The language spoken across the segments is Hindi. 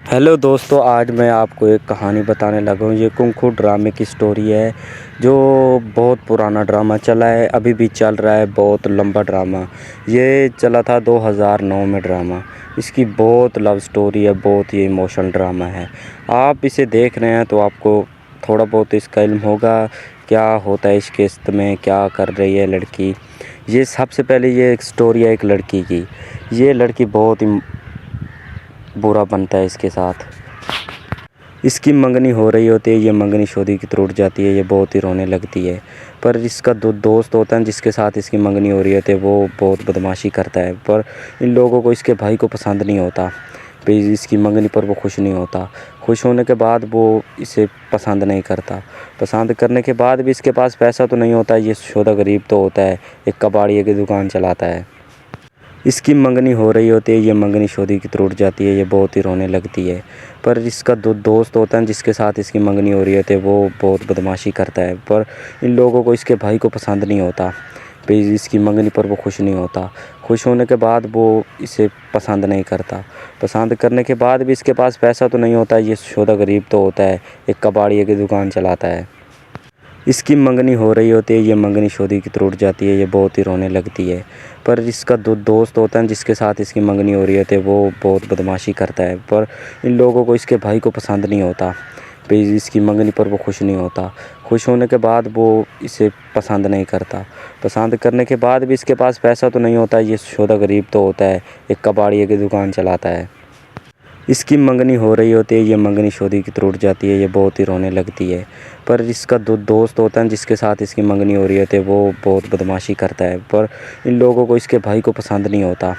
हेलो दोस्तों, आज मैं आपको एक कहानी बताने लगा हूँ। ये कुंग फू ड्रामे की स्टोरी है जो बहुत पुराना ड्रामा चला है, अभी भी चल रहा है। बहुत लंबा ड्रामा ये चला था 2009 में ड्रामा। इसकी बहुत लव स्टोरी है, बहुत ही इमोशनल ड्रामा है। आप इसे देख रहे हैं तो आपको थोड़ा बहुत इसका इल्म होगा क्या होता है इस किस्त में, क्या कर रही है लड़की। ये सबसे पहले ये एक स्टोरी है एक लड़की की। ये लड़की बहुत ही बुरा बनता है इसके साथ। इसकी मंगनी हो रही होती है, ये मंगनी शोधी की टूट जाती है, ये बहुत ही रोने लगती है। पर इसका दोस्त होता है जिसके साथ इसकी मंगनी हो रही होती है, वो बहुत बदमाशी करता है। पर इन लोगों को इसके भाई को पसंद नहीं होता। फिर इसकी मंगनी पर वो खुश नहीं होता। खुश होने के बाद वो इसे पसंद नहीं करता। पसंद करने के बाद भी इसके पास पैसा तो नहीं होता। ये शोधा गरीब तो होता है, एक कबाड़िए की दुकान चलाता है। इसकी मंगनी हो रही होती है, ये मंगनी शोधी की टूट जाती है, ये बहुत ही रोने लगती है। पर इसका दोस्त होता है जिसके साथ इसकी मंगनी हो रही होती है, वो बहुत बदमाशी करता है। पर इन लोगों को इसके भाई को पसंद नहीं होता। फिर इसकी मंगनी पर वो खुश नहीं होता। खुश होने के बाद वो इसे पसंद नहीं करता। पसंद करने के बाद भी इसके पास पैसा तो नहीं होता। ये शोधा गरीब तो होता है, एक कबाड़िए की दुकान चलाता है। इसकी मंगनी हो रही होती है, ये मंगनी शोधी की टूट जाती है, ये बहुत ही रोने लगती है। पर इसका दोस्त होता है जिसके साथ इसकी मंगनी हो रही होती है, वो बहुत बदमाशी करता है। पर इन लोगों को इसके भाई को पसंद नहीं होता। फिर इसकी मंगनी पर वो खुश नहीं होता। खुश होने के बाद वो इसे पसंद नहीं करता। पसंद करने के बाद भी इसके पास पैसा तो नहीं होता। ये शोधा गरीब तो होता है, एक कबाड़िए की दुकान चलाता है। इसकी मंगनी हो रही होती है, ये मंगनी शोधी की टूट जाती है, ये बहुत ही रोने लगती है। पर इसका दोस्त होता है जिसके साथ इसकी मंगनी हो रही होती है, वो बहुत बदमाशी करता है। पर इन लोगों को इसके भाई को पसंद नहीं होता।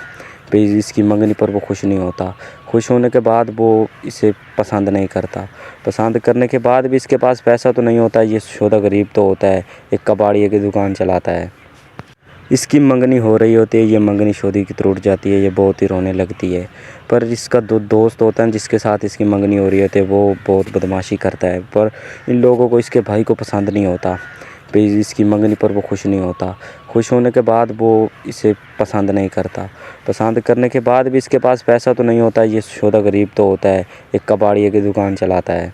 फिर इसकी मंगनी पर वो खुश नहीं होता। खुश होने के बाद वो इसे पसंद नहीं करता। पसंद करने के बाद भी इसके पास पैसा तो नहीं होता। ये शोधा गरीब तो होता है, एक कबाड़िए की दुकान चलाता है। इसकी मंगनी हो रही होती है, ये मंगनी शोधी की टूट जाती है, ये बहुत ही रोने लगती है। पर इसका दोस्त होता है जिसके साथ इसकी मंगनी हो रही होती है, वो बहुत बदमाशी करता है। पर इन लोगों को इसके भाई को पसंद नहीं होता। फिर इसकी मंगनी पर वो खुश नहीं होता। खुश होने के बाद वो इसे पसंद नहीं करता। पसंद करने के बाद भी इसके पास पैसा तो नहीं होता। ये शोधा गरीब तो होता है, एक कबाड़िए की दुकान चलाता है।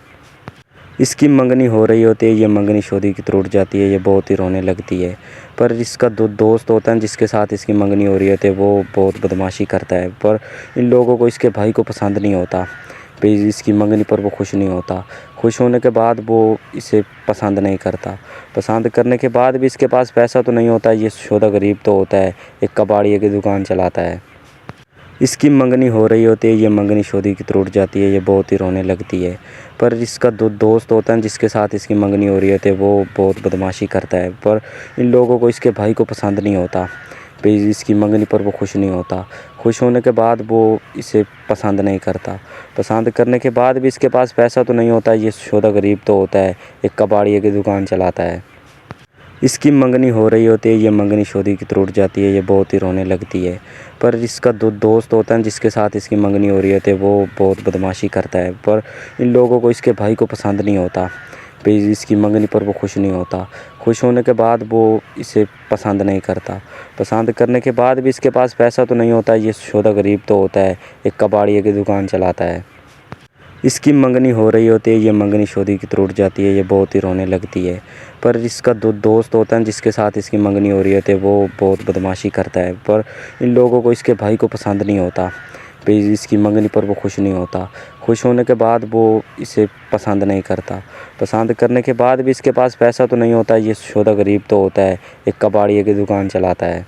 इसकी मंगनी हो रही होती है, ये मंगनी शोधी की टूट जाती है, ये बहुत ही रोने लगती है। पर इसका दोस्त होता है जिसके साथ इसकी मंगनी हो रही होती है, वो बहुत बदमाशी करता है। पर इन लोगों को इसके भाई को पसंद नहीं होता। फिर इसकी मंगनी पर वो खुश नहीं होता। खुश होने के बाद वो इसे पसंद नहीं करता। पसंद करने के बाद भी इसके पास पैसा तो नहीं होता। ये शोधा गरीब तो होता है, एक कबाड़िए की दुकान चलाता है। इसकी मंगनी हो रही होती है, ये मंगनी शोधी की टूट जाती है, ये बहुत ही रोने लगती है। पर इसका दोस्त होता है जिसके साथ इसकी मंगनी हो रही होती है, वो बहुत बदमाशी करता है। पर इन लोगों को इसके भाई को पसंद नहीं होता। फिर इसकी मंगनी पर वो खुश नहीं होता। खुश होने के बाद वो इसे पसंद नहीं करता। पसंद करने के बाद भी इसके पास पैसा तो नहीं होता। ये शोधा गरीब तो होता है, एक कबाड़िए की दुकान चलाता है। इसकी मंगनी हो रही होती है, ये मंगनी शोधी की टूट जाती है, ये बहुत ही रोने लगती है। पर इसका दोस्त होता है जिसके साथ इसकी मंगनी हो रही होती है, वो बहुत बदमाशी करता है। पर इन लोगों को इसके भाई को पसंद नहीं होता। फिर इसकी मंगनी पर वो खुश नहीं होता। खुश होने के बाद वो इसे पसंद नहीं करता। पसंद करने के बाद भी इसके पास पैसा तो नहीं होता। ये शोधा गरीब तो होता है, एक कबाड़िए की दुकान चलाता है। इसकी मंगनी हो रही होती है, ये मंगनी शोधी की टूट जाती है, ये बहुत ही रोने लगती है। पर इसका दोस्त होता है जिसके साथ इसकी मंगनी हो रही होती है, वो बहुत बदमाशी करता है। पर इन लोगों को इसके भाई को पसंद नहीं होता। फिर इसकी मंगनी पर वो खुश नहीं होता। खुश होने के बाद वो इसे पसंद नहीं करता। पसंद करने के बाद भी इसके पास पैसा तो नहीं होता। ये शोधा गरीब तो होता है, एक कबाड़िए की दुकान चलाता है।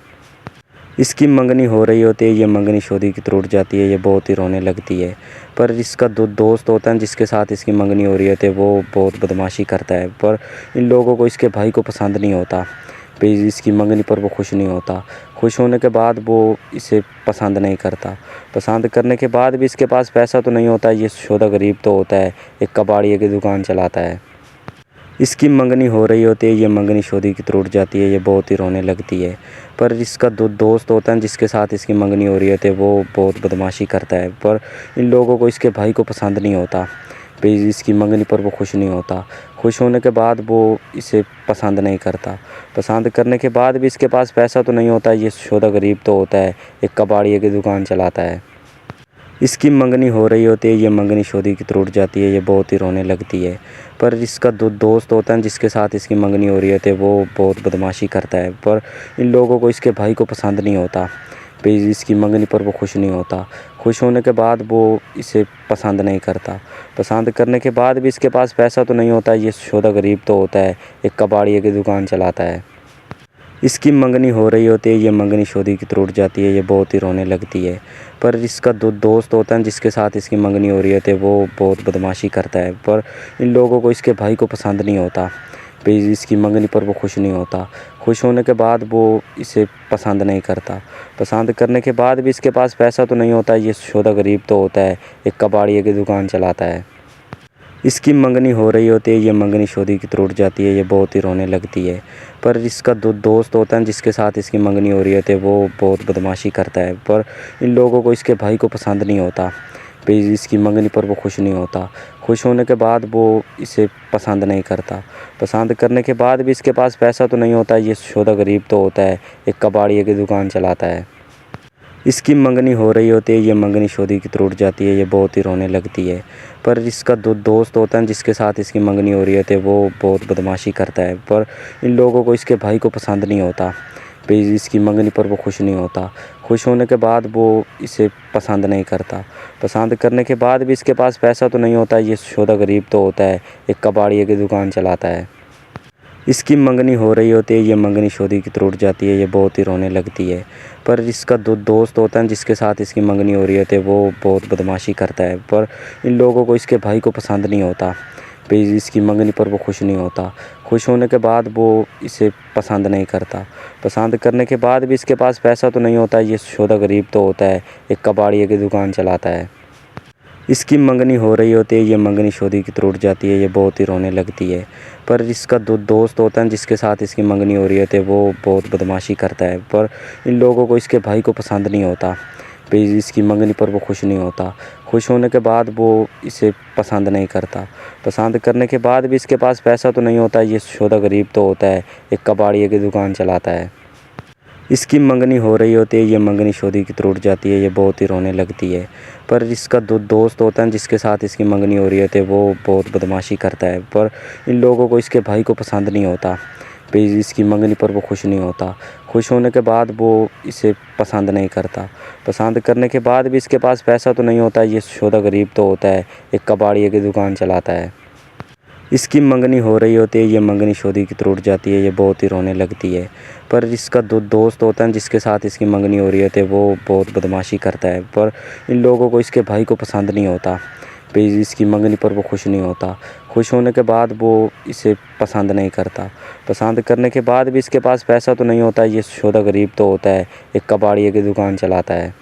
इसकी मंगनी हो रही होती है, ये मंगनी शोधी की टूट जाती है, ये बहुत ही रोने लगती है। पर इसका दोस्त होता है जिसके साथ इसकी मंगनी हो रही होती है, वो बहुत बदमाशी करता है। पर इन लोगों को इसके भाई को पसंद नहीं होता। फिर इसकी मंगनी पर वो खुश नहीं होता। खुश होने के बाद वो इसे पसंद नहीं करता। पसंद करने के बाद भी इसके पास पैसा तो नहीं होता। ये शोधा गरीब तो होता है, एक कबाड़िए की दुकान चलाता है। इसकी मंगनी हो रही होती है, ये मंगनी शोधी की टूट जाती है, ये बहुत ही रोने लगती है। पर इसका दोस्त होता है जिसके साथ इसकी मंगनी हो रही होती है, वो बहुत बदमाशी करता है। पर इन लोगों को इसके भाई को पसंद नहीं होता। फिर इसकी मंगनी पर वो खुश नहीं होता। खुश होने के बाद वो इसे पसंद नहीं करता। पसंद करने के बाद भी इसके पास पैसा तो नहीं होता। ये शोधा गरीब तो होता है, एक कबाड़िए की दुकान चलाता है। इसकी मंगनी हो रही होती है, ये मंगनी शादी की टूट जाती है, ये बहुत ही रोने लगती है। पर इसका दोस्त होता है जिसके साथ इसकी मंगनी हो रही होती है, वो बहुत बदमाशी करता है। पर इन लोगों को इसके भाई को पसंद नहीं होता। फिर इसकी मंगनी पर वो खुश नहीं होता। खुश होने के बाद वो इसे पसंद नहीं करता। पसंद करने के बाद भी इसके पास पैसा तो नहीं होता, ये शोधा गरीब तो होता है, एक कबाड़िए की दुकान चलाता है। इसकी मंगनी हो रही होती है, ये मंगनी शादी की टूट जाती है, ये बहुत ही रोने लगती है। पर इसका दोस्त होता है जिसके साथ इसकी मंगनी हो रही होती है, वो बहुत बदमाशी करता है। पर इन लोगों को इसके भाई को पसंद नहीं होता। फिर इसकी मंगनी पर वो खुश नहीं होता। खुश होने के बाद वो इसे पसंद नहीं करता। पसंद करने के बाद भी इसके पास पैसा तो नहीं होता, ये शोधा गरीब तो होता है, एक कबाड़िए की दुकान चलाता है। इसकी मंगनी हो रही होती है, ये मंगनी शादी की टूट जाती है, ये बहुत ही रोने लगती है। पर इसका दोस्त होता है जिसके साथ इसकी मंगनी हो रही होती है, वो बहुत बदमाशी करता है। पर इन लोगों को इसके भाई को पसंद नहीं होता। फिर इसकी मंगनी पर वो खुश नहीं होता। खुश होने के बाद वो इसे पसंद नहीं करता। पसंद करने के बाद भी इसके पास पैसा तो नहीं होता, ये शोधा गरीब तो होता है, एक कबाड़िए की दुकान चलाता है। इसकी मंगनी हो रही होती है, ये मंगनी शादी की टूट जाती है, ये बहुत ही रोने लगती है। पर इसका दोस्त होता है जिसके साथ इसकी मंगनी हो रही होती है, वो बहुत बदमाशी करता है। पर इन लोगों को इसके भाई को पसंद नहीं होता। फिर इसकी मंगनी पर वो खुश नहीं होता। खुश होने के बाद वो इसे पसंद नहीं करता। पसंद करने के बाद भी इसके पास पैसा तो नहीं होता, ये शोधा गरीब तो होता है, एक कबाड़िए की दुकान चलाता है। इसकी मंगनी हो रही होती है, ये मंगनी शादी की टूट जाती है, ये बहुत ही रोने लगती है। पर इसका दोस्त होता है जिसके साथ इसकी मंगनी हो रही होती है, वो बहुत बदमाशी करता है। पर इन लोगों को इसके भाई को पसंद नहीं होता। फिर इसकी मंगनी पर वो खुश नहीं होता। खुश होने के बाद वो इसे पसंद नहीं करता। पसंद करने के बाद भी इसके पास पैसा तो नहीं होता, ये शोधा गरीब तो होता है, एक कबाड़िए की दुकान चलाता है। इसकी मंगनी हो रही होती है, ये मंगनी शादी की टूट जाती है, ये बहुत ही रोने लगती है। पर इसका दोस्त होता है जिसके साथ इसकी मंगनी हो रही होती है, वो बहुत बदमाशी करता है। पर इन लोगों को इसके भाई को पसंद नहीं होता। फिर इसकी मंगनी पर वो खुश नहीं होता। खुश होने के बाद वो इसे पसंद नहीं करता। पसंद करने के बाद भी इसके पास पैसा तो नहीं होता, ये शोधा गरीब तो होता है, एक कबाड़िए की दुकान चलाता है। इसकी मंगनी हो रही होती है, ये मंगनी शादी की टूट जाती है, ये बहुत ही रोने लगती है। पर इसका दोस्त होता है जिसके साथ इसकी मंगनी हो रही होती है, वो बहुत बदमाशी करता है। पर इन लोगों को इसके भाई को पसंद नहीं होता। फिर इसकी मंगनी पर वो खुश नहीं होता। खुश होने के बाद वो इसे पसंद नहीं करता। पसंद करने के बाद भी इसके पास पैसा तो नहीं होता, ये शोधा गरीब तो होता है, एक कबाड़िए की दुकान चलाता है। इसकी मंगनी हो रही होती है, ये मंगनी शादी की टूट जाती है, ये बहुत ही रोने लगती है। पर इसका दोस्त होता है जिसके साथ इसकी मंगनी हो रही होती है, वो बहुत बदमाशी करता है। पर इन लोगों को इसके भाई को पसंद नहीं होता। फिर इसकी मंगनी पर वो खुश नहीं होता। खुश होने के बाद वो इसे पसंद नहीं करता। पसंद करने के बाद भी इसके पास पैसा तो नहीं होता, ये शोधा गरीब तो होता है, एक कबाड़िए की दुकान चलाता है।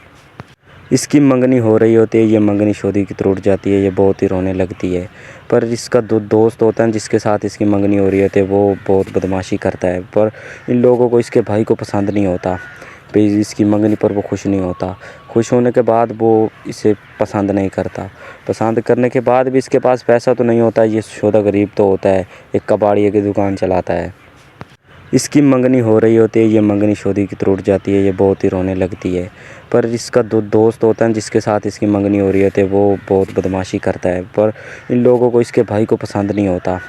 इसकी मंगनी हो रही होती है, ये मंगनी शादी की टूट जाती है, ये बहुत ही रोने लगती है। पर इसका दोस्त होता है जिसके साथ इसकी मंगनी हो रही होती है, वो बहुत बदमाशी करता है। पर इन लोगों को इसके भाई को पसंद नहीं होता। फिर इसकी मंगनी पर वो खुश नहीं होता। खुश होने के बाद वो इसे पसंद नहीं करता। पसंद करने के बाद भी इसके पास पैसा तो नहीं होता, ये शोधा गरीब तो होता है, एक कबाड़िए की दुकान चलाता है। इसकी मंगनी हो रही होती है, ये मंगनी शादी की टूट जाती है, ये बहुत ही रोने लगती है। पर इसका दोस्त होता है जिसके साथ इसकी मंगनी हो रही होती है, वो बहुत बदमाशी करता है। पर इन लोगों को इसके भाई को पसंद नहीं होता।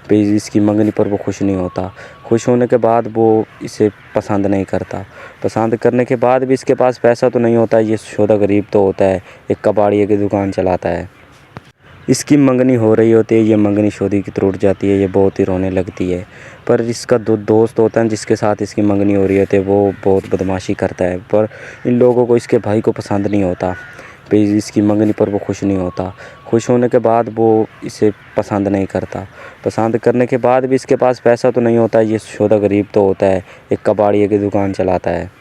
फिर इसकी मंगनी पर वो खुश नहीं होता। खुश होने के बाद वो इसे पसंद नहीं करता। पसंद करने के बाद भी इसके पास पैसा तो नहीं होता, ये शोधा गरीब तो होता है, एक कबाड़िए की दुकान चलाता है। इसकी मंगनी हो रही होती है, ये मंगनी शादी की टूट जाती है, ये बहुत ही रोने लगती है। पर इसका दोस्त होता है जिसके साथ इसकी मंगनी हो रही होती है, वो बहुत बदमाशी करता है। पर इन लोगों को इसके भाई को पसंद नहीं होता। फिर इसकी मंगनी पर वो खुश नहीं होता। खुश होने के बाद वो इसे पसंद नहीं करता। पसंद करने के बाद भी इसके पास पैसा तो नहीं होता, ये शोधा गरीब तो होता है, एक कबाड़िए की दुकान चलाता है।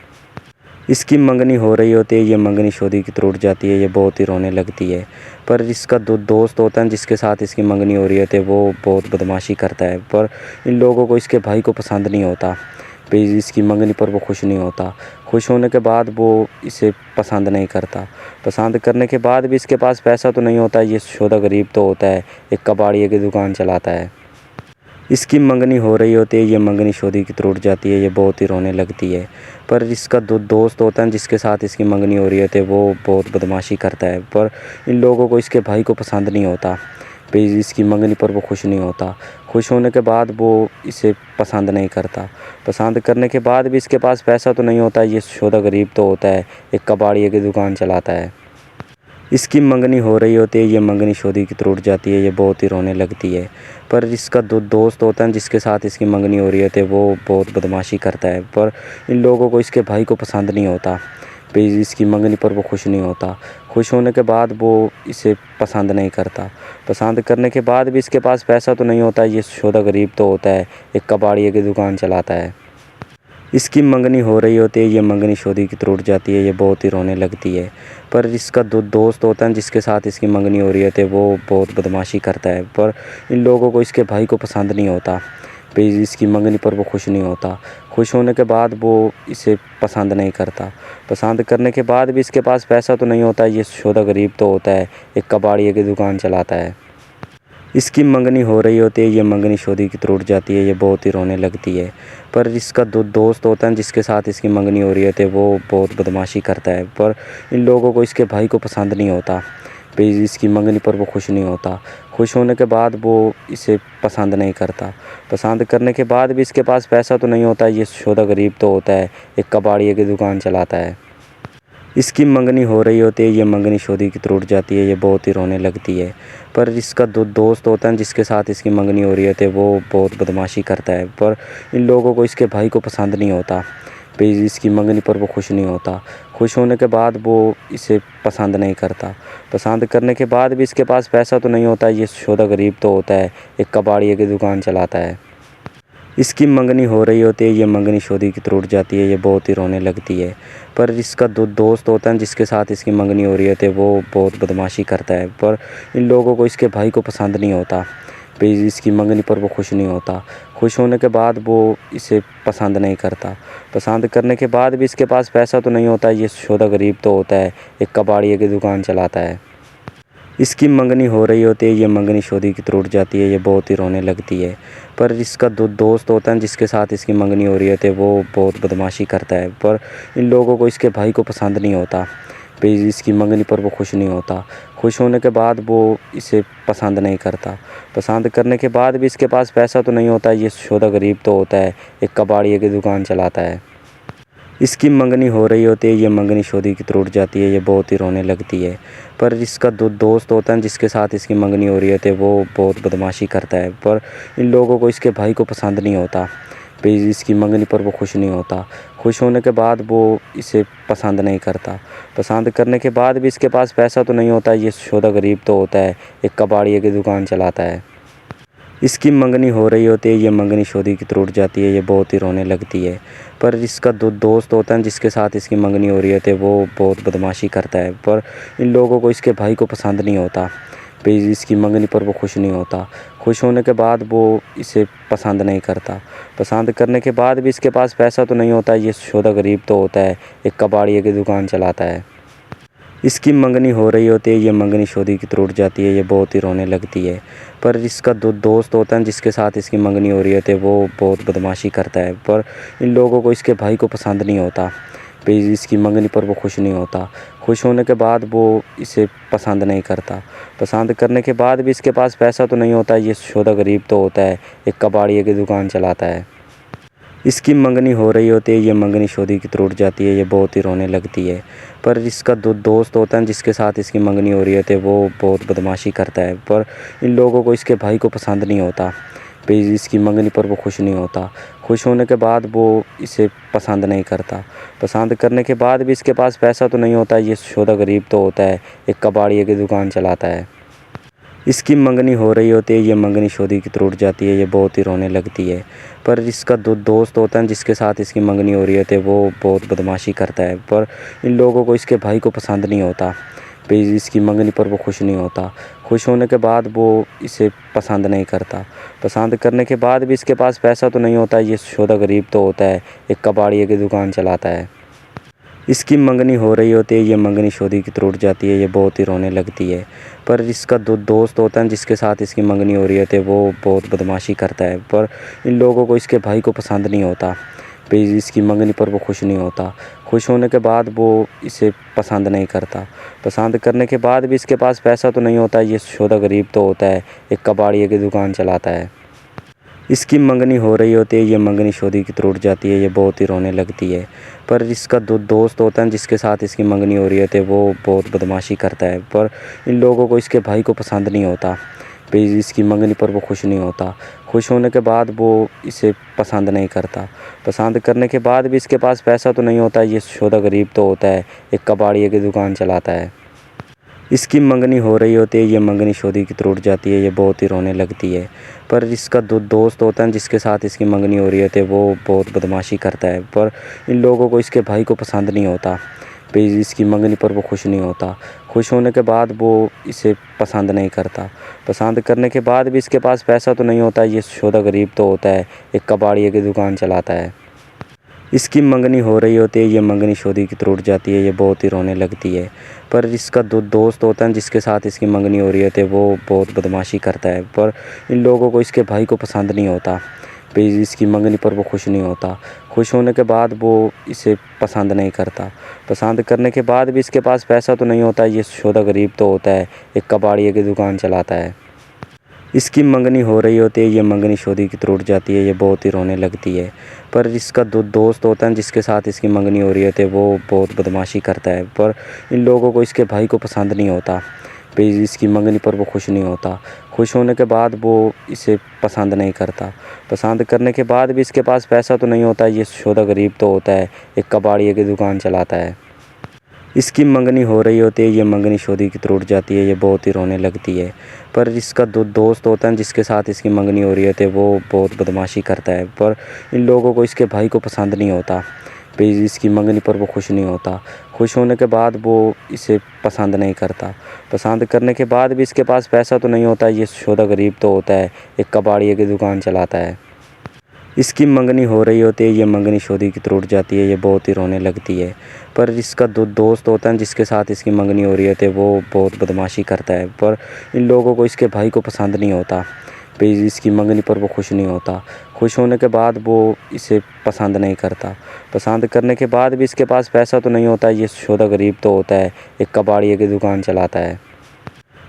इसकी मंगनी हो रही होती है, ये मंगनी शादी की टूट जाती है, ये बहुत ही रोने लगती है। पर इसका दोस्त होता है जिसके साथ इसकी मंगनी हो रही होती है, वो बहुत बदमाशी करता है। पर इन लोगों को इसके भाई को पसंद नहीं होता। फिर इसकी मंगनी पर वो खुश नहीं होता। खुश होने के बाद वो इसे पसंद नहीं करता। पसंद करने के बाद भी इसके पास पैसा तो नहीं होता, ये शोधा गरीब तो होता है, एक कबाड़िए की दुकान चलाता है। इसकी मंगनी हो रही होती है, ये मंगनी शादी की टूट जाती है, ये बहुत ही रोने लगती है। पर इसका दोस्त होता है जिसके साथ इसकी मंगनी हो रही होती है, वो बहुत बदमाशी करता है। पर इन लोगों को इसके भाई को पसंद नहीं होता। फिर इसकी मंगनी पर वो खुश नहीं होता। खुश होने के बाद वो इसे पसंद नहीं करता। पसंद करने के बाद भी इसके पास पैसा तो नहीं होता, ये शोधा गरीब तो होता है, एक कबाड़िए की दुकान चलाता है। इसकी मंगनी हो रही होती है, ये मंगनी शादी की टूट जाती है, ये बहुत ही रोने लगती है। पर इसका दोस्त होता है जिसके साथ इसकी मंगनी हो रही होती है, वो बहुत बदमाशी करता है। पर इन लोगों को इसके भाई को पसंद नहीं होता। फिर इसकी मंगनी पर वो खुश नहीं होता। खुश होने के बाद वो इसे पसंद नहीं करता। पसंद करने के बाद भी इसके पास पैसा तो नहीं होता, ये शोधा गरीब तो होता है, एक कबाड़िए की दुकान चलाता है। इसकी मंगनी हो रही होती है, ये मंगनी शादी की टूट जाती है, ये बहुत ही रोने लगती है। पर इसका दोस्त होता है जिसके साथ इसकी मंगनी हो रही होती है, वो बहुत बदमाशी करता है। पर इन लोगों को इसके भाई को पसंद नहीं होता। फिर इसकी मंगनी पर वो खुश नहीं होता। खुश होने के बाद वो इसे पसंद नहीं करता। पसंद करने के बाद भी इसके पास पैसा तो नहीं होता, ये शोधा गरीब तो होता है, एक कबाड़िए की दुकान चलाता है। इसकी मंगनी हो रही होती है, ये मंगनी शादी की टूट जाती है, ये बहुत ही रोने लगती है। पर इसका दोस्त होता है जिसके साथ इसकी मंगनी हो रही होती है, वो बहुत बदमाशी करता है। पर इन लोगों को इसके भाई को पसंद नहीं होता। फिर इसकी मंगनी पर वो खुश नहीं होता। खुश होने के बाद वो इसे पसंद नहीं करता। पसंद करने के बाद भी इसके पास पैसा तो नहीं होता, ये शोधा गरीब तो होता है, एक कबाड़िए की दुकान चलाता है। इसकी मंगनी हो रही होती है, ये मंगनी शादी की टूट जाती है, ये बहुत ही रोने लगती है। पर इसका दोस्त होता है जिसके साथ इसकी मंगनी हो रही होती है, वो बहुत बदमाशी करता है। पर इन लोगों को इसके भाई को पसंद नहीं होता। फिर इसकी मंगनी पर वो खुश नहीं होता। खुश होने के बाद वो इसे पसंद नहीं करता। पसंद करने के बाद भी इसके पास पैसा तो नहीं होता, ये शोधा गरीब तो होता है, एक कबाड़िए की दुकान चलाता है। इसकी मंगनी हो रही होती है, ये मंगनी शादी की टूट जाती है, ये बहुत ही रोने लगती है। पर इसका दोस्त होता है जिसके साथ इसकी मंगनी हो रही होती है, वो बहुत बदमाशी करता है। पर इन लोगों को इसके भाई को पसंद नहीं होता। फिर इसकी मंगनी पर वो खुश नहीं होता। खुश होने के बाद वो इसे पसंद नहीं करता। पसंद करने के बाद भी इसके पास पैसा तो नहीं होता, ये शोधा गरीब तो होता है, एक कबाड़िए की दुकान चलाता है। इसकी मंगनी हो रही होती है, ये मंगनी शादी की टूट जाती है, ये बहुत ही रोने लगती है। पर इसका दोस्त होता है जिसके साथ इसकी मंगनी हो रही होती है, वो बहुत बदमाशी करता है। पर इन लोगों को इसके भाई को पसंद नहीं होता। फिर इसकी मंगनी पर वो खुश नहीं होता। खुश होने के बाद वो इसे पसंद नहीं करता। पसंद करने के बाद भी इसके पास पैसा तो नहीं होता, ये शोधा गरीब तो होता है, एक कबाड़िए की दुकान चलाता है। इसकी मंगनी हो रही होती है, ये मंगनी शादी की टूट जाती है, ये बहुत ही रोने लगती है। पर इसका दोस्त होता है जिसके साथ इसकी मंगनी हो रही होती है, वो बहुत बदमाशी करता है। पर इन लोगों को इसके भाई को पसंद नहीं होता। फिर इसकी मंगनी पर वो खुश नहीं होता। खुश होने के बाद वो इसे पसंद नहीं करता। पसंद करने के बाद भी इसके पास पैसा तो नहीं होता, ये शोधा गरीब तो होता है, एक कबाड़िए की दुकान चलाता है। इसकी मंगनी हो रही होती है, ये मंगनी शादी की टूट जाती है, ये बहुत ही रोने लगती है। पर इसका दोस्त होता है जिसके साथ इसकी मंगनी हो रही होती है, वो बहुत बदमाशी करता है। पर इन लोगों को इसके भाई को पसंद नहीं होता। फिर इसकी मंगनी पर वो खुश नहीं होता। खुश होने के बाद वो इसे पसंद नहीं करता। पसंद करने के बाद भी इसके पास पैसा तो नहीं होता, ये शोधा गरीब तो होता है, एक कबाड़िए की दुकान चलाता है। इसकी मंगनी हो रही होती है, ये मंगनी शादी की टूट जाती है, ये बहुत ही रोने लगती है। पर इसका दोस्त होता है जिसके साथ इसकी मंगनी हो रही होती है, वो बहुत बदमाशी करता है। पर इन लोगों को इसके भाई को पसंद नहीं होता। फिर इसकी मंगनी पर वो खुश नहीं होता। खुश होने के बाद वो इसे पसंद नहीं करता। पसंद करने के बाद भी इसके पास पैसा तो नहीं होता, ये शोधा गरीब तो होता है, एक कबाड़िए की दुकान चलाता है। इसकी मंगनी हो रही होती है, ये मंगनी शादी की टूट जाती है, ये बहुत ही रोने लगती है। पर इसका दोस्त होता है जिसके साथ इसकी मंगनी हो रही होती है, वो बहुत बदमाशी करता है। पर इन लोगों को इसके भाई को पसंद नहीं होता। फिर इसकी मंगनी पर वो खुश नहीं होता। खुश होने के बाद वो इसे पसंद नहीं करता। पसंद करने के बाद भी इसके पास पैसा तो नहीं होता, ये शोधा गरीब तो होता है, एक कबाड़िए की दुकान चलाता है। इसकी मंगनी हो रही होती है, ये मंगनी शादी की टूट जाती है, ये बहुत ही रोने लगती है। पर इसका दोस्त होता है जिसके साथ इसकी मंगनी हो रही होती है, वो बहुत बदमाशी करता है। पर इन लोगों को इसके भाई को पसंद नहीं होता। फिर इसकी मंगनी पर वो खुश नहीं होता। खुश होने के बाद वो इसे पसंद नहीं करता। पसंद करने के बाद भी इसके पास पैसा तो नहीं होता, ये शोधा गरीब तो होता है, एक कबाड़िए की दुकान चलाता है। इसकी मंगनी हो रही होती है, ये मंगनी शादी की टूट जाती है, ये बहुत ही रोने लगती है। पर इसका दोस्त होता है जिसके साथ इसकी मंगनी हो रही होती है, वो बहुत बदमाशी करता है। पर इन लोगों को इसके भाई को पसंद नहीं होता। फिर इसकी मंगनी पर वो खुश नहीं होता। खुश होने के बाद वो इसे पसंद नहीं करता। पसंद करने के बाद भी इसके पास पैसा तो नहीं होता, ये शोधा गरीब तो होता है, एक कबाड़िए की दुकान चलाता है। इसकी मंगनी हो रही होती है, ये मंगनी शादी की टूट जाती है, ये बहुत ही रोने लगती है। पर इसका दोस्त होता है जिसके साथ इसकी मंगनी हो रही होती है, वो बहुत बदमाशी करता है। पर इन लोगों को इसके भाई को पसंद नहीं होता। फिर इसकी मंगनी पर वो खुश नहीं होता। खुश होने के बाद वो इसे पसंद नहीं करता। पसंद करने के बाद भी इसके पास पैसा तो नहीं होता, ये शोधा गरीब तो होता है, एक कबाड़िए की दुकान चलाता है। इसकी मंगनी हो रही होती है, ये मंगनी शादी की टूट जाती है, ये बहुत ही रोने लगती है। पर इसका दोस्त होता है जिसके साथ इसकी मंगनी हो रही होती है, वो बहुत बदमाशी करता है। पर इन लोगों को इसके भाई को पसंद नहीं होता। फिर इसकी मंगनी पर वो खुश नहीं होता। खुश होने के बाद वो इसे पसंद नहीं करता। पसंद करने के बाद भी इसके पास पैसा तो नहीं होता, ये शोधा गरीब तो होता है, एक कबाड़िए की दुकान चलाता है। इसकी मंगनी हो रही होती है, ये मंगनी शादी की टूट जाती है, ये बहुत ही रोने लगती है। पर इसका दोस्त होता है जिसके साथ इसकी मंगनी हो रही होती है, वो बहुत बदमाशी करता है। पर इन लोगों को इसके भाई को पसंद नहीं होता। फिर इसकी मंगनी पर वो खुश नहीं होता। खुश होने के बाद वो इसे पसंद नहीं करता। पसंद करने के बाद भी इसके पास पैसा तो नहीं होता, ये शोधा गरीब तो होता है, एक कबाड़िए की दुकान चलाता है। इसकी मंगनी हो रही होती है, ये मंगनी शादी की टूट जाती है, ये बहुत ही रोने लगती है। पर इसका दोस्त होता है जिसके साथ इसकी मंगनी हो रही होती है, वो बहुत बदमाशी करता है। पर इन लोगों को इसके भाई को पसंद नहीं होता। फिर इसकी मंगनी पर वो खुश नहीं होता। खुश होने के बाद वो इसे पसंद नहीं करता। पसंद करने के बाद भी इसके पास पैसा तो नहीं होता, ये शोधा गरीब तो होता है, एक कबाड़िए की दुकान चलाता है। इसकी मंगनी हो रही होती है, ये मंगनी शादी की टूट जाती है, ये बहुत ही रोने लगती है। पर इसका दोस्त होता है जिसके साथ इसकी मंगनी हो रही होती है, वो बहुत बदमाशी करता है। पर इन लोगों को इसके भाई को पसंद नहीं होता। फिर इसकी मंगनी पर वो खुश नहीं होता। खुश होने के बाद वो इसे पसंद नहीं करता। पसंद करने के बाद भी इसके पास पैसा तो नहीं होता, ये शोधा गरीब तो होता है, एक कबाड़िए की दुकान चलाता है। इसकी मंगनी हो रही होती है, ये मंगनी शादी की टूट जाती है, ये बहुत ही रोने लगती है। पर इसका दोस्त होता है जिसके साथ इसकी मंगनी हो रही होती है, वो बहुत बदमाशी करता है। पर इन लोगों को इसके भाई को पसंद नहीं होता। फिर इसकी मंगनी पर वो खुश नहीं होता। खुश होने के बाद वो इसे पसंद नहीं करता। पसंद करने के बाद भी इसके पास पैसा तो नहीं होता, ये शोधा गरीब तो होता है, एक कबाड़िए की दुकान चलाता है।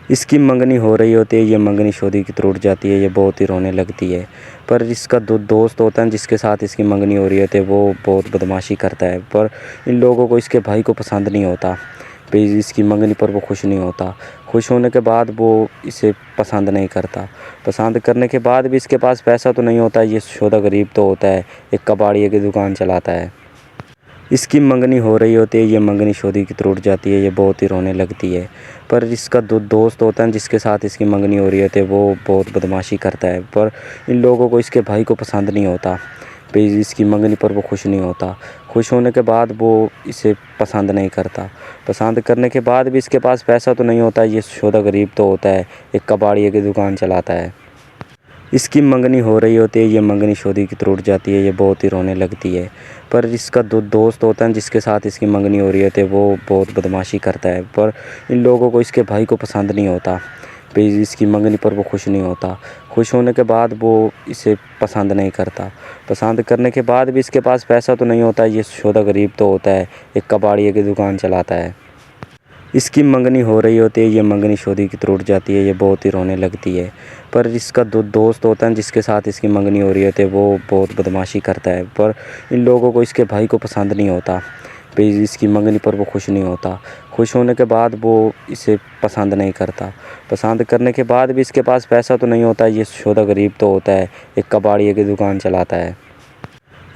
इसकी मंगनी हो रही होती है, ये मंगनी शादी की टूट जाती है, ये बहुत ही रोने लगती है। पर इसका दोस्त होता है जिसके साथ इसकी मंगनी हो रही होती है, वो बहुत बदमाशी करता है। पर इन लोगों को इसके भाई को पसंद नहीं होता। फिर इसकी मंगनी पर वो खुश नहीं होता। खुश होने के बाद वो इसे पसंद नहीं करता। पसंद करने के बाद भी इसके पास पैसा तो नहीं होता, ये शोधा गरीब तो होता है, एक कबाड़िए की दुकान चलाता है। इसकी मंगनी हो रही होती है, ये मंगनी शादी की टूट जाती है, ये बहुत ही रोने लगती है। पर इसका दोस्त होता है जिसके साथ इसकी मंगनी हो रही होती है, वो बहुत बदमाशी करता है। पर इन लोगों को इसके भाई को पसंद नहीं होता। फिर इसकी मंगनी पर वो खुश नहीं होता। खुश होने के बाद वो इसे पसंद नहीं करता। पसंद करने के बाद भी इसके पास पैसा तो नहीं होता, ये शोधा गरीब तो होता है, एक कबाड़िए की दुकान चलाता है। इसकी मंगनी हो रही होती है, ये मंगनी शादी की टूट जाती है, ये बहुत ही रोने लगती है। पर इसका दोस्त होता है जिसके साथ इसकी मंगनी हो रही होती है, वो बहुत बदमाशी करता है। पर इन लोगों को इसके भाई को पसंद नहीं होता। फिर इसकी मंगनी पर वो खुश नहीं होता। खुश होने के बाद वो इसे पसंद नहीं करता। पसंद करने के बाद भी इसके पास पैसा तो नहीं होता, ये शोधा गरीब तो होता है, एक कबाड़िए की दुकान चलाता है। इसकी मंगनी हो रही होती है, ये मंगनी शादी की टूट जाती है, ये बहुत ही रोने लगती है। पर इसका दोस्त होता है जिसके साथ इसकी मंगनी हो रही होती है, वो बहुत बदमाशी करता है। पर इन लोगों को इसके भाई को पसंद नहीं होता। फिर इसकी मंगनी पर वो खुश नहीं होता। खुश होने के बाद वो इसे पसंद नहीं करता। पसंद करने के बाद भी इसके पास पैसा तो नहीं होता, ये शोधा गरीब तो होता है, एक कबाड़िए की दुकान चलाता है।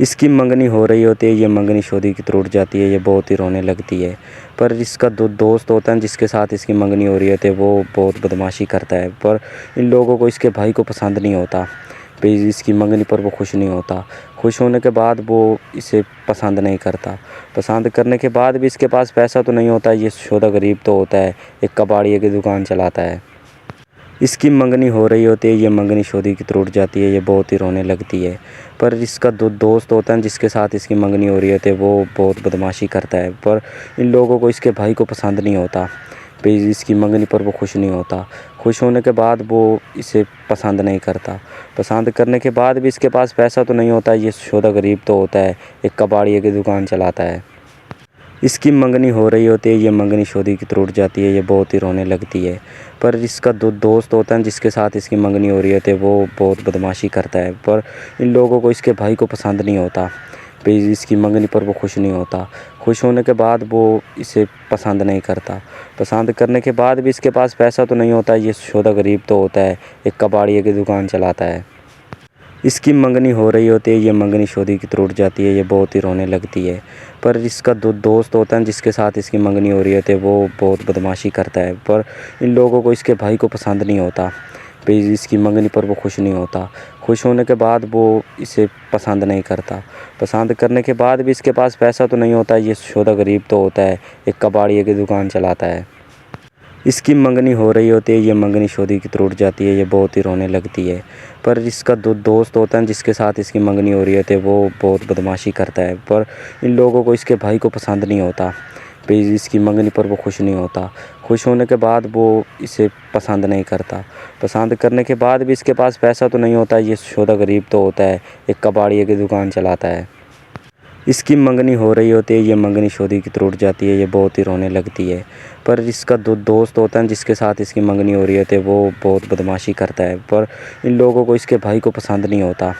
इसकी मंगनी हो रही होती है, ये मंगनी शादी की टूट जाती है, ये बहुत ही रोने लगती है। पर इसका दोस्त होता है जिसके साथ इसकी मंगनी हो रही होती है, वो बहुत बदमाशी करता है। पर इन लोगों को इसके भाई को पसंद नहीं होता। फिर इसकी मंगनी पर वो खुश नहीं होता। खुश होने के बाद वो इसे पसंद नहीं करता। पसंद करने के बाद भी इसके पास पैसा तो नहीं होता, ये शोधा गरीब तो होता है, एक कबाड़िए की दुकान चलाता है। इसकी मंगनी हो रही होती है, ये मंगनी शादी की टूट जाती है, ये बहुत ही रोने लगती है। पर इसका दोस्त होता है जिसके साथ इसकी मंगनी हो रही होती है, वो बहुत बदमाशी करता है। पर इन लोगों को इसके भाई को पसंद नहीं होता। फिर इसकी मंगनी पर वो खुश नहीं होता। खुश होने के बाद वो इसे पसंद नहीं करता। पसंद करने के बाद भी इसके पास पैसा तो नहीं होता। ये शोधा गरीब तो होता है, एक कबाड़िए की दुकान चलाता है। इसकी मंगनी हो रही होती है, ये मंगनी शादी की टूट जाती है, ये बहुत ही रोने लगती है। पर इसका दोस्त होता है जिसके साथ इसकी मंगनी हो रही होती है, वो बहुत बदमाशी करता है। पर इन लोगों को इसके भाई को पसंद नहीं होता। फिर इसकी मंगनी पर वो खुश नहीं होता। खुश होने के बाद वो इसे पसंद नहीं करता। पसंद करने के बाद भी इसके पास पैसा तो नहीं होता। ये शोधा गरीब तो होता है, एक कबाड़िए की दुकान चलाता है। इसकी मंगनी हो रही होती है, ये मंगनी शादी की टूट जाती है, ये बहुत ही रोने लगती है। पर इसका दोस्त होता है जिसके साथ इसकी मंगनी हो रही होती है, वो बहुत बदमाशी करता है। पर इन लोगों को इसके भाई को पसंद नहीं होता। फिर इसकी मंगनी पर वो खुश नहीं होता। खुश होने के बाद वो इसे पसंद नहीं करता। पसंद करने के बाद भी इसके पास पैसा तो नहीं होता। ये शोधा गरीब तो होता है, एक कबाड़िए की दुकान चलाता है। इसकी मंगनी हो रही होती है, ये मंगनी शादी की टूट जाती है, ये बहुत ही रोने लगती है। पर इसका दोस्त होता है जिसके साथ इसकी मंगनी हो रही होती है, वो बहुत बदमाशी करता है। पर इन लोगों को इसके भाई को पसंद नहीं होता। फिर इसकी मंगनी पर वो खुश नहीं होता। खुश होने के बाद वो इसे पसंद नहीं करता। पसंद करने के बाद भी इसके पास पैसा तो नहीं होता। ये शोधा गरीब तो होता है, एक कबाड़िए की दुकान चलाता है। इसकी मंगनी हो रही होती है, ये मंगनी शादी की टूट जाती है, ये बहुत ही रोने लगती है। पर इसका दोस्त होता है जिसके साथ इसकी मंगनी हो रही होती है, वो बहुत बदमाशी करता है। पर इन लोगों को इसके भाई को पसंद नहीं होता।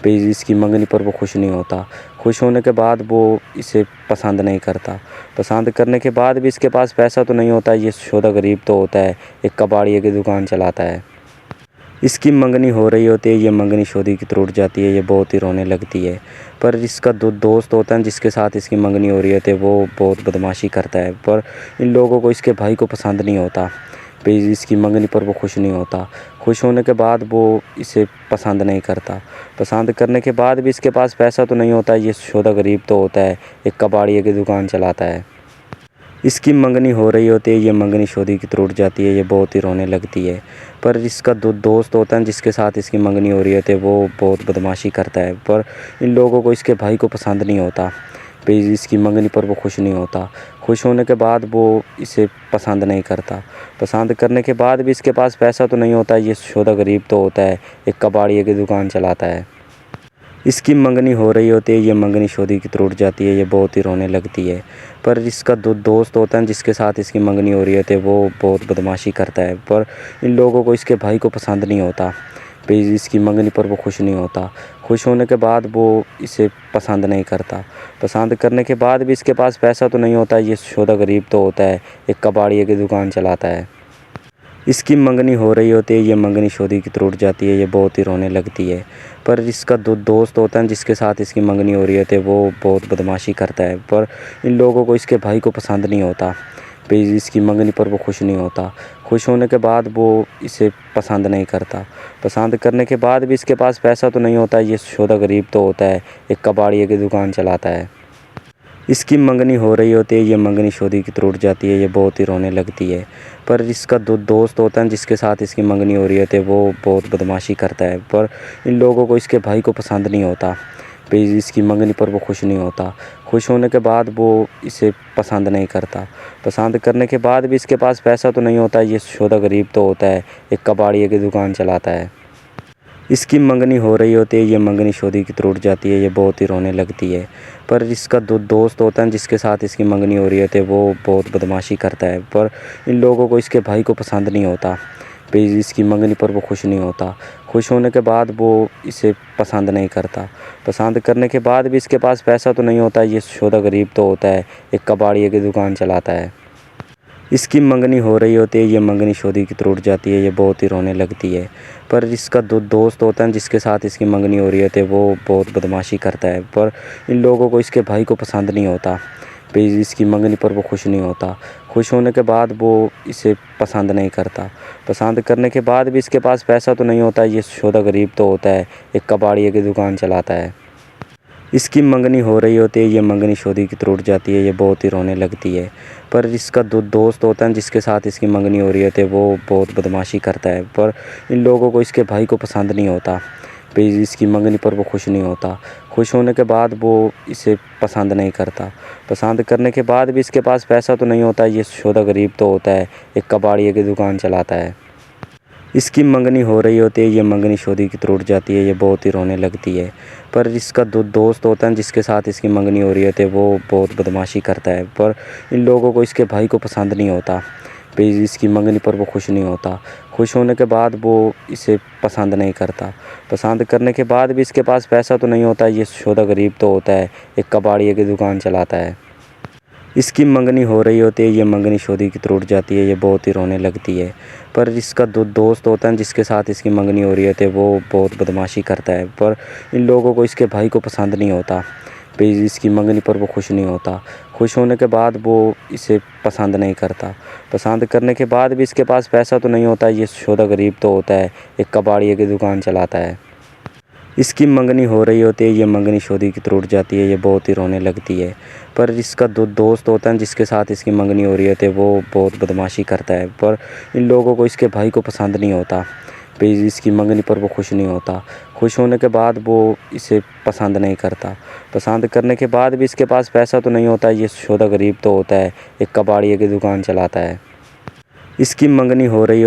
फिर इसकी मंगनी पर वो खुश नहीं होता। खुश होने के बाद वो इसे पसंद नहीं करता। पसंद करने के बाद भी इसके पास पैसा तो नहीं होता। ये शोधा गरीब तो होता है, एक कबाड़िए की दुकान चलाता है। इसकी मंगनी हो रही होती है, ये मंगनी शादी की टूट जाती है, ये बहुत ही रोने लगती है। पर इसका दोस्त होता है जिसके साथ इसकी मंगनी हो रही होती है, वो बहुत बदमाशी करता है। पर इन लोगों को इसके भाई को पसंद नहीं होता। फिर इसकी मंगनी पर वो खुश नहीं होता। खुश होने के बाद वो इसे पसंद नहीं करता। पसंद करने के बाद भी इसके पास पैसा तो नहीं होता। ये शोधा गरीब तो होता है, एक कबाड़िए की दुकान चलाता है। इसकी मंगनी हो रही होती है, ये मंगनी शादी की टूट जाती है, ये बहुत ही रोने लगती है। पर इसका दोस्त होता है जिसके साथ इसकी मंगनी हो रही होती है, वो बहुत बदमाशी करता है। पर इन लोगों को इसके भाई को पसंद नहीं होता। फिर इसकी मंगनी पर वो खुश नहीं होता। खुश होने के बाद वो इसे पसंद नहीं करता। पसंद करने के बाद भी इसके पास पैसा तो नहीं होता। ये शोधा गरीब तो होता है, एक कबाड़िए की दुकान चलाता है। इसकी मंगनी हो रही होती है, ये मंगनी शादी की टूट जाती है, ये बहुत ही रोने लगती है। पर इसका दोस्त होता है जिसके साथ इसकी मंगनी हो रही होती है, वो बहुत बदमाशी करता है। पर इन लोगों को इसके भाई को पसंद नहीं होता। फिर इसकी मंगनी पर वो खुश नहीं होता। खुश होने के बाद वो इसे पसंद नहीं करता। पसंद करने के बाद भी इसके पास पैसा तो नहीं होता। ये शोधा गरीब तो होता है, एक कबाड़िए की दुकान चलाता है। इसकी मंगनी हो रही होती है, ये मंगनी शादी की टूट जाती है, ये बहुत ही रोने लगती है। पर इसका दोस्त होता है जिसके साथ इसकी मंगनी हो रही होती है, वो बहुत बदमाशी करता है। पर इन लोगों को इसके भाई को पसंद नहीं होता। फिर इसकी मंगनी पर वो खुश नहीं होता। खुश होने के बाद वो इसे पसंद नहीं करता। पसंद करने के बाद भी इसके पास पैसा तो नहीं होता। ये शोधा गरीब तो होता है, एक कबाड़िए की दुकान चलाता है। इसकी मंगनी हो रही होती है, ये मंगनी शादी की टूट जाती है, ये बहुत ही रोने लगती है। पर इसका दोस्त होता है जिसके साथ इसकी मंगनी हो रही होती है, वो बहुत बदमाशी करता है। पर इन लोगों को इसके भाई को पसंद नहीं होता। फिर इसकी मंगनी पर वो खुश नहीं होता। खुश होने के बाद वो इसे पसंद नहीं करता। पसंद करने के बाद भी इसके पास पैसा तो नहीं होता। ये शोधा गरीब तो होता है, एक कबाड़िए की दुकान चलाता है। इसकी मंगनी हो रही होती है, ये मंगनी शादी की टूट जाती है, ये बहुत ही रोने लगती है। पर इसका दोस्त होता है जिसके साथ इसकी मंगनी हो रही होती है, वो बहुत बदमाशी करता है। पर इन लोगों को इसके भाई को पसंद नहीं होता। फिर इसकी मंगनी पर वो खुश नहीं होता। खुश होने के बाद वो इसे पसंद नहीं करता। पसंद करने के बाद भी इसके पास पैसा तो नहीं होता। ये शोधा गरीब तो होता है, एक कबाड़िए की दुकान चलाता है। इसकी मंगनी हो रही होती है, ये मंगनी शादी की टूट जाती है, ये बहुत ही रोने लगती है। पर इसका दोस्त होता है जिसके साथ इसकी मंगनी हो रही होती है, वो बहुत बदमाशी करता है। पर इन लोगों को इसके भाई को पसंद नहीं होता। फिर इसकी मंगनी पर वो खुश नहीं होता। खुश होने के बाद वो इसे पसंद नहीं करता। पसंद करने के बाद भी इसके पास पैसा तो नहीं होता। ये शोधा गरीब तो होता है, एक कबाड़िए की दुकान चलाता है। इसकी मंगनी हो रही होती है, ये मंगनी शादी की टूट जाती है, ये बहुत ही रोने लगती है। पर इसका दोस्त होता है जिसके साथ इसकी मंगनी हो रही होती है, वो बहुत बदमाशी करता है। पर इन लोगों को इसके भाई को पसंद नहीं होता। फिर इसकी मंगनी पर वो खुश नहीं होता। खुश होने के बाद वो इसे पसंद नहीं करता। पसंद करने के बाद भी इसके पास पैसा तो नहीं होता, ये शोधा गरीब तो होता है, एक कबाड़िए की दुकान चलाता है। इसकी मंगनी हो रही होती है, ये मंगनी शादी की टूट जाती है, ये बहुत ही रोने लगती है। पर इसका दोस्त होता है जिसके साथ इसकी मंगनी हो रही होती है, वो बहुत बदमाशी करता है। पर इन लोगों को इसके भाई को पसंद नहीं होता। फिर इसकी मंगनी पर वो खुश नहीं होता। खुश होने के बाद वो इसे पसंद नहीं करता। पसंद करने के बाद भी इसके पास पैसा तो नहीं होता, ये शोधा गरीब तो होता है, एक कबाड़िए की दुकान चलाता है। इसकी मंगनी हो रही होती है, ये मंगनी शादी की टूट जाती है, ये बहुत ही रोने लगती है। पर इसका दोस्त होता है जिसके साथ इसकी मंगनी हो रही होती है, वो बहुत बदमाशी करता है। पर इन लोगों को इसके भाई को पसंद नहीं होता। फिर इसकी मंगनी पर वो खुश नहीं होता। खुश होने के बाद वो इसे पसंद नहीं करता। पसंद करने के बाद भी इसके पास पैसा तो नहीं होता, ये शोधा गरीब तो होता है, एक कबाड़िए की दुकान चलाता है। इसकी मंगनी हो रही होती है, ये मंगनी शादी की टूट जाती है, ये बहुत ही रोने लगती है। पर इसका दोस्त होता है जिसके साथ इसकी मंगनी हो रही होती है, वो बहुत बदमाशी करता है। पर इन लोगों को इसके भाई को पसंद नहीं होता। फिर इसकी मंगनी पर वो खुश नहीं होता। खुश होने के बाद वो इसे पसंद नहीं करता। पसंद करने के बाद भी इसके पास पैसा तो नहीं होता, ये शोधा गरीब तो होता है, एक कबाड़िए की दुकान चलाता है। इसकी मंगनी हो रही